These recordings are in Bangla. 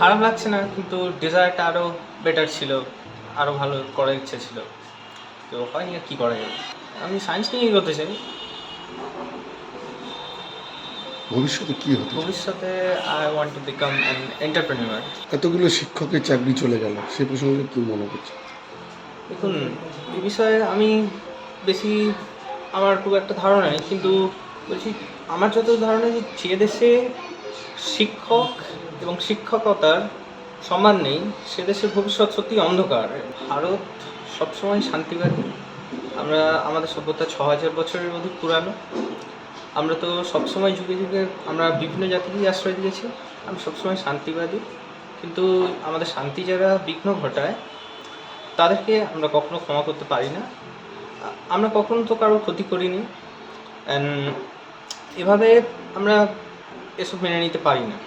খারাপ লাগছে না, কিন্তু ডিজায়ারটা আরও বেটার ছিল, আরও ভালো করার ইচ্ছে ছিল, তো হয়নি। আর কী করা যাবে। আমি সায়েন্স নিয়েই এগোতে চাই। ভবিষ্যতে কি হতে চান? ভবিষ্যতে I want to become an entrepreneur. এতগুলো শিক্ষকের চাকরি চলে গেল, সে প্রসঙ্গে কি মনে করছে? দেখুন, এই বিষয়ে আমি বেশি আমার খুব একটা ধারণা নেই, কিন্তু বলছি আমার যত ধারণা যে দেশে শিক্ষক এবং শিক্ষকতার সম্মান নেই, সে দেশের ভবিষ্যৎ সত্যি অন্ধকার। ভারত সবসময় শান্তিবাদী। আমরা আমাদের সভ্যতা ৬,০০০ বছরের অধিক পুরানো। আমরা তো সবসময় যুগে যুগে আমরা বিভিন্ন জাতিকেই আশ্রয় দিয়েছি। আমরা সবসময় শান্তিবাদী, কিন্তু আমাদের শান্তি যারা বিঘ্ন ঘটায় তাদেরকে আমরা কখনো ক্ষমা করতে পারি না। আমরা কখনো তো কারোর ক্ষতি করিনি, অ্যান্ড এভাবে আমরা এসব মেনে নিতে পারি না।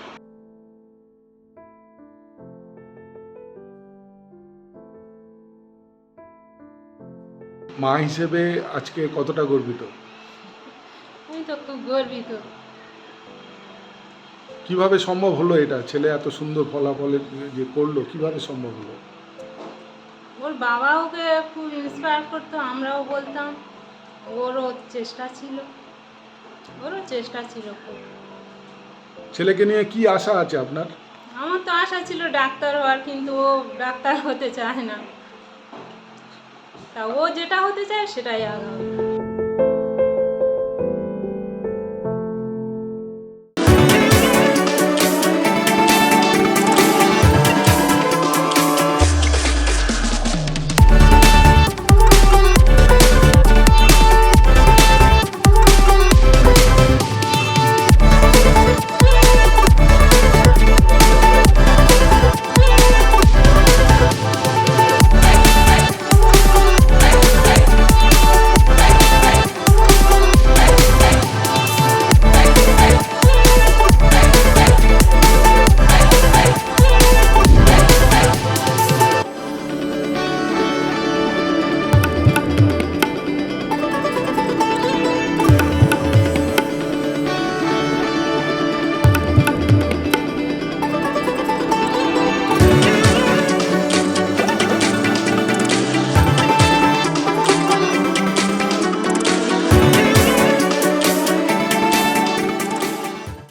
মা হিসেবে আজকে কতটা গর্বিত? আমি তো খুব গর্বিত। কিভাবে সম্ভব হলো এটা? ছেলে এত সুন্দর ফলাফলের যে করলো, কিভাবে সম্ভব হলো? ওর বাবা ওকে খুব ইন্সপায়ার করতো, আমরাও বলতাম। ওরও চেষ্টা ছিল, খুব। ছেলেকে নিয়ে কি আশা আছে আপনার? আমার তো আশা ছিল ডাক্তার হওয়ার, কিন্তু ও ডাক্তার হতে চায় না। তা ও যেটা হতে চায় সেটাই আগাম।